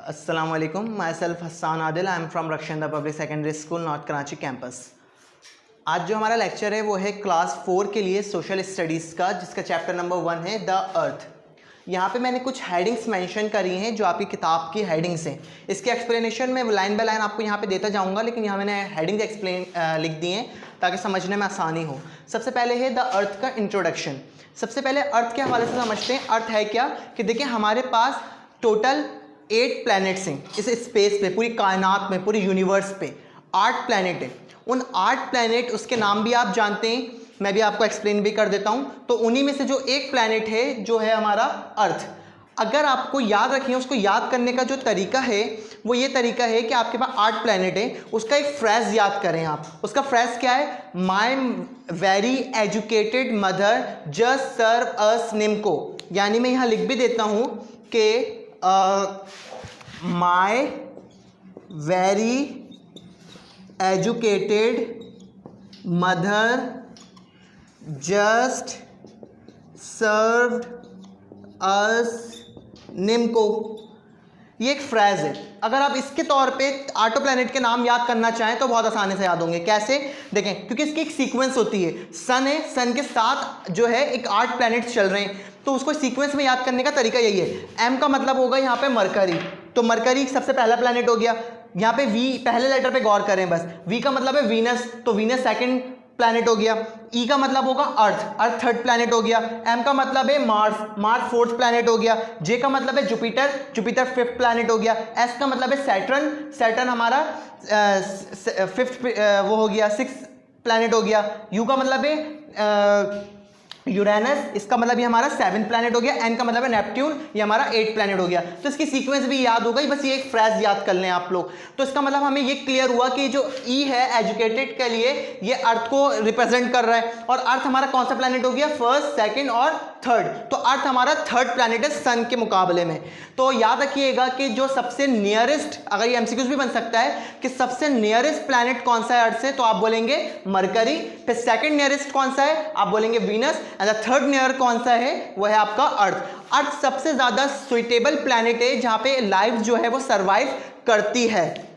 Assalamu alaikum. Myself Hassan Adil. I am from Rakshanda Public Secondary School, North Karachi campus. आज जो हमारा lecture है वो है क्लास 4 के लिए सोशल स्टडीज़ का, जिसका चैप्टर नंबर 1 है द अर्थ। यहाँ पे मैंने कुछ हेडिंग्स मेंशन करी हैं जो आपकी किताब की हेडिंग्स हैं। इसके एक्सप्लेनेशन में लाइन बाय लाइन आपको यहाँ पे देता जाऊँगा, लेकिन यहाँ मैंने हेडिंग्स लिख दी हैं ताकि समझने में आसानी हो। सबसे पहले है द अर्थ का इंट्रोडक्शन। सबसे पहले अर्थ के हवाले से समझते हैं अर्थ है क्या। कि देखिए हमारे पास टोटल 8 प्लैनेट्स हैं इस स्पेस पे, पूरी कायनात में, पूरी यूनिवर्स पे 8 प्लैनेट हैं। उन 8 प्लैनेट, उसके नाम भी आप जानते हैं, मैं भी आपको एक्सप्लेन भी कर देता हूँ। तो उन्हीं में से जो एक प्लैनेट है जो है हमारा अर्थ। अगर आपको याद रखें, उसको याद करने का जो तरीका है वो ये तरीका है कि आपके पास 8 प्लैनेट है, उसका एक फ्रेज याद करें आप। उसका फ्रेज क्या है? My very educated mother just serve us nimko. यानी मैं यहाँ लिख भी देता हूँ कि my very educated mother just served us nimko. ये एक फ्रेज है। अगर आप इसके तौर पे 8 प्लैनेट के नाम याद करना चाहें तो बहुत आसानी से याद होंगे। कैसे? देखें, क्योंकि इसकी एक सीक्वेंस होती है। सन है, सन के साथ जो है एक 8 प्लैनेट्स चल रहे हैं, तो उसको सीक्वेंस में याद करने का तरीका यही है। एम का मतलब होगा यहाँ पे मरकरी, तो मरकरी सबसे पहला प्लैनेट हो गया। यहाँ पे वी, पहले लेटर पे गौर करें बस। वी का मतलब है वीनस, तो वीनस सेकंड प्लैनेट हो गया। ई का मतलब होगा अर्थ, अर्थ थर्ड प्लैनेट हो गया। एम का मतलब है मार्स, मार्स फोर्थ प्लैनेट हो गया। जे का मतलब है जुपिटर, जुपिटर फिफ्थ प्लैनेट हो गया। एस का मतलब है सैटर्न, सैटर्न हमारा फिफ्थ वो हो गया, 6th प्लैनेट हो गया। यू का मतलब है यूरेनस, इसका मतलब ये हमारा 7th प्लैनेट हो गया। एन का मतलब है नेपट्यून, ये हमारा 8th प्लैनेट हो गया। तो इसकी सीक्वेंस भी याद हो गई, बस ये एक फ्रेज याद कर लें आप लोग। तो इसका मतलब हमें ये क्लियर हुआ कि जो ई है एजुकेटेड के लिए, ये अर्थ को रिप्रेजेंट कर रहा है। और अर्थ हमारा कौन सा प्लैनेट हो गया? फर्स्ट, सेकंड और थर्ड। तो अर्थ हमारा थर्ड प्लैनेट है सन के मुकाबले में। तो याद रखिएगा कि जो सबसे नियरेस्ट, अगर ये एमसीक्यूज भी बन सकता है कि सबसे नियरेस्ट प्लैनेट कौन सा है अर्थ से, तो आप बोलेंगे मरकरी। फिर सेकंड नियरेस्ट कौन सा है? आप बोलेंगे Venus. And the third near कौन सा है? वो है आपका अर्थ। अर्थ सबसे ज्यादा सुइटेबल प्लैनेट है जहां पे लाइफ जो है वो सरवाइव करती है।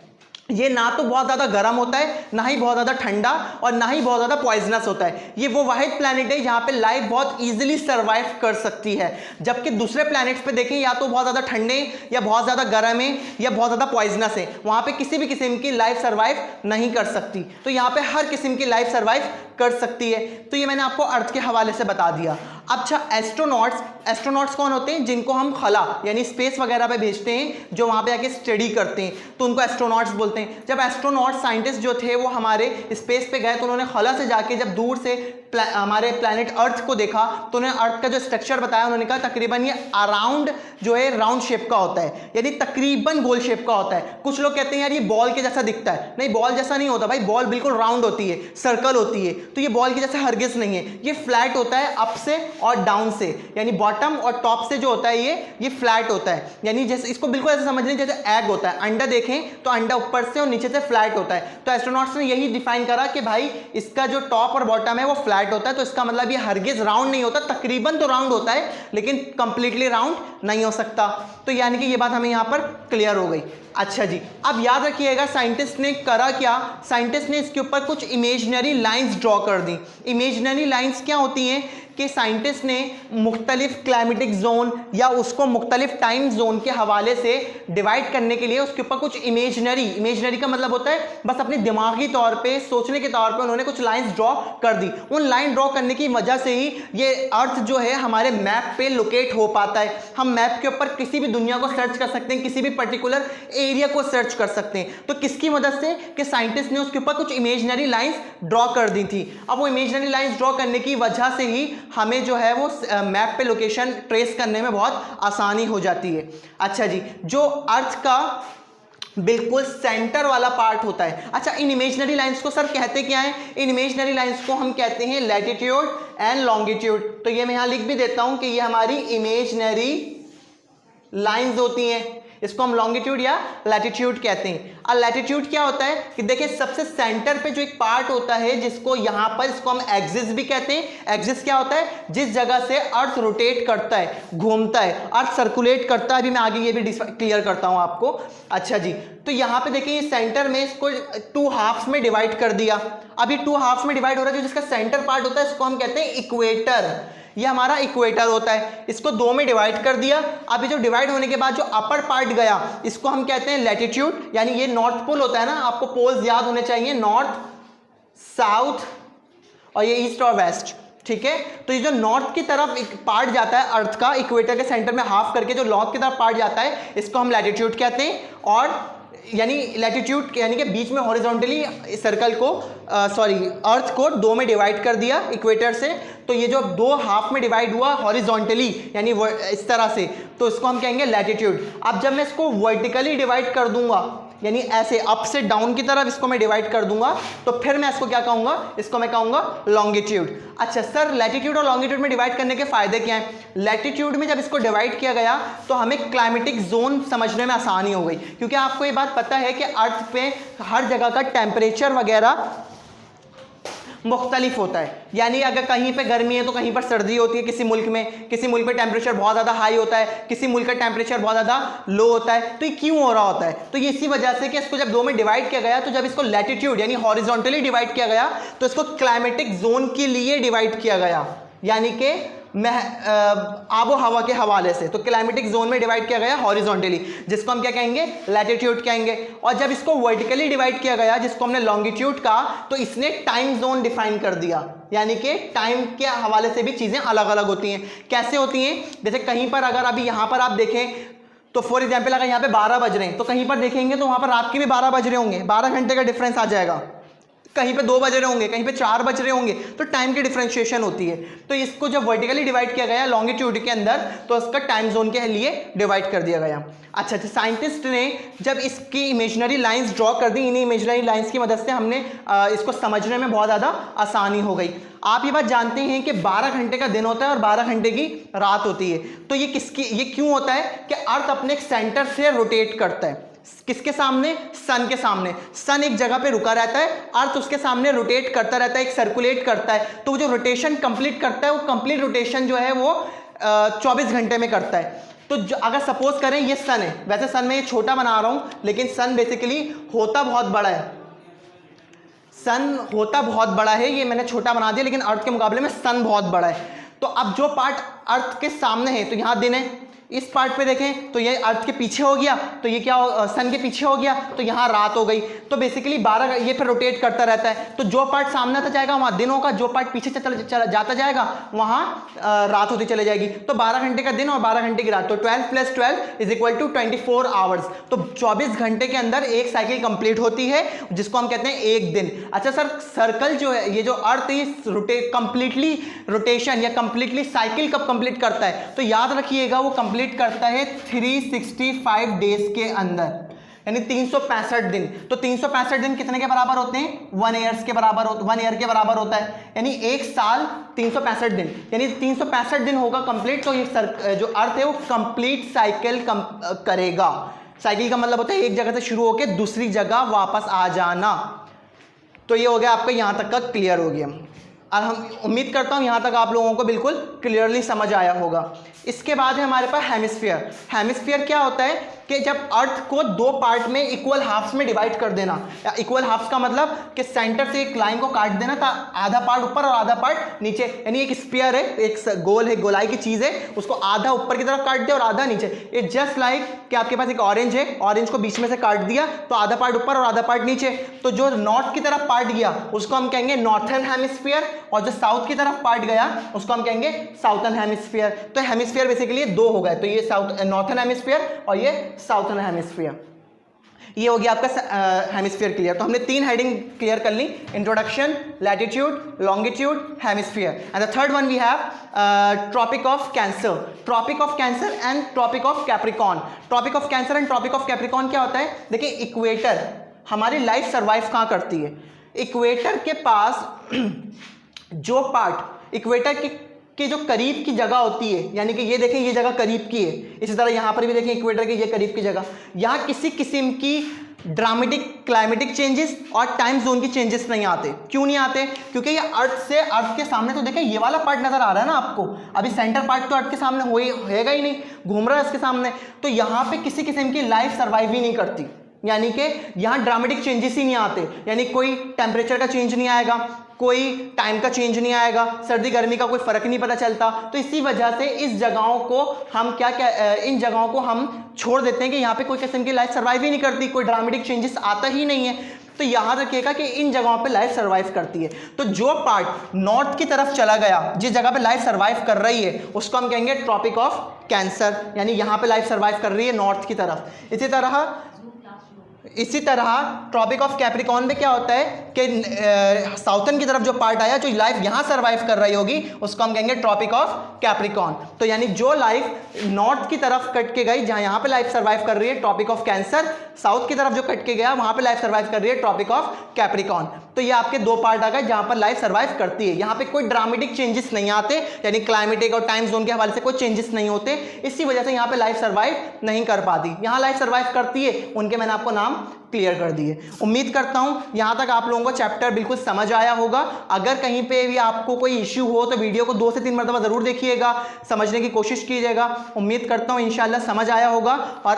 ये ना तो बहुत ज़्यादा गर्म होता है, ना ही बहुत ज़्यादा ठंडा, और ना ही बहुत ज़्यादा पॉइजनस होता है। ये वो वाहिद प्लैनेट है जहाँ पे लाइफ बहुत इजीली सरवाइव कर सकती है। जबकि दूसरे प्लैनेट्स पे देखें, या तो बहुत ज़्यादा ठंडे, या बहुत ज़्यादा गर्म है, या बहुत ज़्यादा पॉइजनस है। वहाँ पे किसी भी किस्म की लाइफ सरवाइव नहीं कर सकती। तो यहाँ पे हर किस्म की लाइफ सरवाइव कर सकती है। तो ये मैंने आपको अर्थ के हवाले से बता दिया। अच्छा, एस्ट्रोनॉट्स, एस्ट्रोनॉट्स कौन होते हैं? जिनको हम खला यानी स्पेस वगैरह पे भेजते हैं, जो वहाँ पे आके स्टडी करते हैं, तो उनको एस्ट्रोनॉट्स बोलते हैं। जब एस्ट्रोनॉट साइंटिस्ट जो थे वो हमारे स्पेस पे गए, तो उन्होंने खला से जाके जब दूर से हमारे प्लैनेट अर्थ को देखा, तो उन्होंने अर्थ का जो स्ट्रक्चर बताया, उन्होंने कहा तकरीबन ये अराउंड जो है राउंड शेप का होता है, यानी तकरीबन गोल शेप का होता है। कुछ लोग कहते हैं यार ये बॉल के जैसा दिखता है। नहीं, बॉल जैसा नहीं होता भाई, बॉल बिल्कुल राउंड होती है, सर्कल होती है। तो ये बॉल के जैसा हरगिज नहीं है, ये फ्लैट होता है अप से और डाउन से, यानी बॉटम और टॉप से जो होता है ये फ्लैट होता है। यानी जैसे इसको बिल्कुल ऐसे समझ लें जैसे एग होता है। अंडा देखें तो अंडा ऊपर से और नीचे से फ्लैट होता है। तो एस्ट्रोनॉट्स ने यही डिफाइन करा कि भाई इसका जो टॉप और बॉटम है वो फ्लैट होता है। तो इसका मतलब ये हरगिज राउंड नहीं होता, तकरीबन तो राउंड होता है लेकिन कंप्लीटली राउंड नहीं हो सकता। तो यानी कि ये बात हमें यहाँ पर क्लियर हो गई। अच्छा जी, अब याद रखिएगा साइंटिस्ट ने करा क्या। साइंटिस्ट ने इसके ऊपर कुछ इमेजिनरी लाइंस ड्रॉ कर दी। इमेजिनरी लाइंस क्या होती हैं कि साइंटिस्ट ने मुख्तलिफ क्लाइमेटिक जोन या उसको मुख्तलिफ टाइम जोन के हवाले से डिवाइड करने के लिए उसके ऊपर कुछ इमेजिनरी का मतलब होता है बस अपने दिमागी तौर पे, सोचने के तौर पे उन्होंने कुछ लाइंस ड्रॉ कर दी। उन लाइन ड्रॉ करने की वजह से ही ये अर्थ जो है हमारे मैप पे लोकेट हो पाता है। हम मैप के ऊपर किसी भी दुनिया को सर्च कर सकते हैं, किसी भी पर्टिकुलर एरिया को सर्च कर सकते हैं। तो किसकी मदद से? कि साइंटिस्ट ने उसके ऊपर कुछ इमेजिनरी लाइंस ड्रॉ कर दी थी। अब वो इमेजिनरी लाइंस ड्रॉ करने की वजह से ही हमें जो है वो मैप पे लोकेशन ट्रेस करने में बहुत आसानी हो जाती है। अच्छा जी, जो अर्थ का बिल्कुल सेंटर वाला पार्ट होता है। अच्छा, इन इमेजिनरी लाइंस को सर कहते क्या है? इन इमेजिनरी लाइंस को हम कहते हैं लैटिट्यूड एंड लॉन्गिट्यूड। तो ये मैं यहां लिख भी देता हूं कि ये हमारी इमेजिनरी लाइंस होती हैं। इसको हम लॉन्गिट्यूड या लैटिट्यूड कहते हैं। और लैटिट्यूड क्या होता है कि देखिए सबसे सेंटर पे जो एक पार्ट होता है जिसको यहाँ पर इसको हम एक्सिस भी कहते हैं। एक्सिस क्या होता है, जिस जगह से अर्थ रोटेट करता है, घूमता है, अर्थ सर्कुलेट करता है। अभी मैं आगे ये भी क्लियर करता हूँ आपको। अच्छा जी, तो यहाँ पे देखिए ये सेंटर में इसको 2 हाफ्स में डिवाइड कर दिया। अब ये 2 हाफ्स में डिवाइड हो रहा है, जो जिसका सेंटर पार्ट होता है इसको हम कहते हैं इक्वेटर। ये हमारा इक्वेटर होता है, इसको 2 में डिवाइड कर दिया। अब ये जो डिवाइड होने के बाद जो अपर पार्ट गया इसको हम कहते हैं लैटिट्यूड, यानी ये नॉर्थ पोल होता है ना, आपको पोल्स याद होने चाहिए, नॉर्थ, साउथ और ये ईस्ट और वेस्ट। ठीक है, तो ये जो नॉर्थ की तरफ एक पार्ट जाता है अर्थ का, इक्वेटर के सेंटर में हाफ करके जो नॉर्थ की तरफ पार्ट जाता है इसको हम लैटिट्यूड कहते हैं। और यानी लैटिट्यूड यानी कि बीच में हॉरिजॉन्टली सर्कल को अर्थ को 2 में डिवाइड कर दिया इक्वेटर से। तो ये जो 2 हाफ में डिवाइड हुआ हॉरिजॉन्टली यानी इस तरह से, तो इसको हम कहेंगे लैटिट्यूड। अब जब मैं इसको वर्टिकली डिवाइड कर दूंगा, यानी ऐसे अप से डाउन की तरफ इसको मैं डिवाइड कर दूंगा, तो फिर मैं इसको क्या कहूंगा, इसको मैं कहूंगा लॉन्गिट्यूड। अच्छा सर, लैटिट्यूड और लॉन्गिट्यूड में डिवाइड करने के फायदे क्या हैं? लैटिट्यूड में जब इसको डिवाइड किया गया तो हमें क्लाइमेटिक जोन समझने में आसानी हो गई, क्योंकि आपको ये बात पता है कि अर्थ पे हर जगह का टेम्परेचर वगैरह मुख्तलिफ होता है। यानी अगर कहीं पे गर्मी है तो कहीं पर सर्दी होती है, किसी मुल्क में टेम्परेचर बहुत ज़्यादा हाई होता है, किसी मुल्क का टेम्परेचर बहुत ज़्यादा लो होता है। तो ये क्यों हो रहा होता है? तो ये इसी वजह से कि इसको जब 2 में डिवाइड किया गया, तो जब इसको लैटिट्यूड यानी हॉरिजॉन्टली डिवाइड किया गया तो इसको क्लाइमेटिक जोन के लिए डिवाइड किया गया, यानी कि आबो हवा के हवाले से। तो क्लाइमेटिक जोन में डिवाइड किया गया हॉरिजॉन्टली, जिसको हम क्या कहेंगे, लैटिट्यूड कहेंगे। और जब इसको वर्टिकली डिवाइड किया गया, जिसको हमने लॉन्गिट्यूड कहा, तो इसने टाइम जोन डिफाइन कर दिया, यानी कि टाइम के हवाले से भी चीज़ें अलग अलग होती हैं। कैसे होती हैं? जैसे कहीं पर अगर अभी यहाँ पर आप देखें तो फॉर एग्जाम्पल अगर यहाँ पे 12 बज रहे हैं, तो कहीं पर देखेंगे तो वहाँ पर रात के भी 12 बज रहे होंगे, 12 घंटे का डिफरेंस आ जाएगा। कहीं पे 2 बज रहे होंगे, कहीं पे 4 बज रहे होंगे, तो टाइम की डिफरेंशिएशन होती है। तो इसको जब वर्टिकली डिवाइड किया गया लॉन्गिट्यूड के अंदर, तो इसका टाइम जोन के लिए डिवाइड कर दिया गया। अच्छा, तो साइंटिस्ट ने जब इसकी इमेजिनरी लाइंस ड्रॉ कर दी, इन्हीं इमेजिनरी लाइंस की मदद से हमने इसको समझने में बहुत ज़्यादा आसानी हो गई। आप ये बात जानते हैं कि 12 घंटे का दिन होता है और 12 घंटे की रात होती है। तो ये क्यों होता है कि अर्थ अपने एक सेंटर से रोटेट करता है, किसके सामने? सन के सामने। सन एक जगह पे रुका रहता है, अर्थ उसके सामने रोटेट करता रहता है, एक सर्कुलेट करता है। तो वो जो रोटेशन कंप्लीट करता है, वो कंप्लीट रोटेशन जो है वो 24 घंटे में करता है। तो अगर सपोज करें ये सन है, वैसे सन में ये छोटा बना रहा हूं, लेकिन सन बेसिकली होता बहुत बड़ा है। सन होता बहुत बड़ा है, ये मैंने छोटा बना दिया, लेकिन अर्थ के मुकाबले में सन बहुत बड़ा है। तो अब जो पार्ट अर्थ के सामने है, तो यहां दिन है, इस पार्ट पे देखें तो ये अर्थ के पीछे हो गया, तो ये क्या सन के पीछे हो गया, तो यहाँ रात हो गई। तो बेसिकली 12 ये फिर रोटेट करता रहता है। तो जो पार्ट सामने आता जाएगा वहाँ दिन होगा, जो पार्ट पीछे जाता जाएगा वहाँ रात होती चली जाएगी। तो 12 घंटे का दिन और 12 घंटे की रात, तो 12 + 12 = 24 आवर्स। तो 24 घंटे के अंदर एक साइकिल कंप्लीट होती है, जिसको हम कहते हैं एक दिन। अच्छा सर, सर्कल जो है, ये जो अर्थ है कंप्लीटली रोटेशन या कंप्लीटली साइकिल कब कंप्लीट करता है? तो याद रखिएगा वो कंप्लीट करता है 365 डेज के अंदर, यानी 365 दिन। तो 365 दिन कितने के बराबर होते हैं? 1 ईयर के बराबर होता है। यानी एक साल 365 दिन, यानी 365 दिन होगा कंप्लीट, तो ये जो अर्थ है वो कंप्लीट साइकिल करेगा। साइकिल का मतलब होता है एक जगह से शुरू होकर दूसरी जगह वापस आ जाना। तो ये हो गया, आपका यहां तक का क्लियर हो गया। और हम उम्मीद करता हूँ यहाँ तक आप लोगों को बिल्कुल क्लियरली समझ आया होगा। इसके बाद है हमारे पास हेमिस्फीयर। हेमिस्फीयर क्या होता है कि जब अर्थ को 2 पार्ट में इक्वल हाफ्स में डिवाइड कर देना। इक्वल हाफ्स का मतलब कि सेंटर से एक लाइन को काट देना, था आधा पार्ट ऊपर और आधा पार्ट नीचे। यानी एक स्फीयर है, एक गोल है, गोलाई की चीज़ है, उसको आधा ऊपर की तरफ काट दिया और आधा नीचे। इट जस्ट लाइक कि आपके पास एक ऑरेंज है, ऑरेंज को बीच में से काट दिया, तो आधा पार्ट ऊपर और आधा पार्ट नीचे। तो जो नॉर्थ की तरफ पार्ट गया उसको हम कहेंगे नॉर्थर्न हेमिस्फीयर, और जो साउथ की तरफ पार्ट गया उसको हम कहेंगे साउथर्न हेमिस्फीयर। तो हेमिस्फीयर बेसिकली 2 हो गए, तो ये नॉर्थर्न हेमिस्फीयर और ये साउथर्न हेमिस्फीयर। ये हो गया आपका हेमिस्फीयर क्लियर। तो हमने 3 हेडिंग क्लियर कर ली, introduction, latitude, longitude, hemisphere. And the third one we have Tropic of Cancer. Tropic of Cancer and Tropic of Capricorn. Tropic of Cancer and Tropic of Capricorn क्या होता है? देखिए, equator, हमारी life survive कहाँ करती है? इक्वेटर के पास जो पार्ट, इक्वेटर के के जो करीब की जगह होती है, यानी कि ये देखें ये जगह करीब की है, इसी तरह यहाँ पर भी देखें इक्वेटर की ये करीब की जगह, यहाँ किसी किस्म की ड्रामेटिक क्लाइमेटिक चेंजेस और टाइम जोन की चेंजेस नहीं आते। क्यों नहीं आते? क्योंकि ये अर्थ के सामने, तो देखें ये वाला पार्ट नजर आ रहा है ना आपको, अभी सेंटर पार्ट तो अर्थ के सामने होएगा ही नहीं, घूम रहा है इसके सामने, तो यहाँ पे किसी किस्म की लाइफ सर्वाइव ही नहीं करती, यानी कि यहाँ ड्रामेटिक चेंजेस ही नहीं आते, यानी कोई टेम्परेचर का चेंज नहीं आएगा, कोई टाइम का चेंज नहीं आएगा, सर्दी गर्मी का कोई फर्क नहीं पता चलता। तो इसी वजह से इस जगहों को हम इन जगहों को हम छोड़ देते हैं कि यहाँ पे कोई किस्म की लाइफ सर्वाइव ही नहीं करती, कोई ड्रामेटिक चेंजेस आता ही नहीं है। तो याद रखिएगा कि इन जगहों पे लाइफ सर्वाइव करती है। तो जो पार्ट नॉर्थ की तरफ चला गया, जिस जगह पे लाइफ सर्वाइव कर रही है, उसको हम कहेंगे ट्रॉपिक ऑफ कैंसर, यानी यहाँ पे लाइफ सर्वाइव कर रही है नॉर्थ की तरफ। इसी तरह ट्रॉपिक ऑफ कैप्रिकॉर्न में क्या होता है कि साउथर्न की तरफ जो पार्ट आया, जो लाइफ यहाँ सर्वाइव कर रही होगी, उसको हम कहेंगे ट्रॉपिक ऑफ कैप्रिकॉर्न। तो यानी जो लाइफ नॉर्थ की तरफ कट के गई, जहाँ यहाँ पे लाइफ सर्वाइव कर रही है, ट्रॉपिक ऑफ कैंसर, साउथ की तरफ जो कट के गया वहाँ पे लाइफ सर्वाइव कर रही है, ट्रॉपिक ऑफ कैप्रिकॉर्न। तो ये आपके दो पार्ट आ गए जहाँ पर लाइफ सर्वाइव करती है। यहाँ पे कोई ड्रामेटिक चेंजेस नहीं आते, यानी क्लाइमेटिक और टाइम जोन के हवाले से कोई चेंजेस नहीं होते, इसी वजह से यहाँ पे लाइफ सर्वाइव नहीं कर पाती। यहाँ लाइफ सर्वाइव करती है, उनके मैंने आपको नाम क्लियर कर दिए। उम्मीद करता हूँ यहाँ तक आप लोगों को चैप्टर बिल्कुल समझ आया होगा। अगर कहीं पे भी आपको कोई इश्यू हो तो वीडियो को 2 से 3 मरतबा ज़रूर देखिएगा, समझने की कोशिश कीजिएगा। उम्मीद करता हूँ इंशाल्लाह समझ आया होगा। और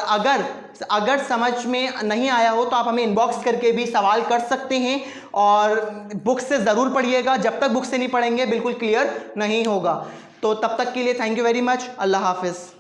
अगर समझ में नहीं आया हो तो आप हमें इनबॉक्स करके भी सवाल कर सकते हैं, और बुक से ज़रूर पढ़िएगा, जब तक बुक से नहीं पढ़ेंगे बिल्कुल क्लियर नहीं होगा। तो तब तक के लिए थैंक यू वेरी मच। अल्लाह हाफिज़।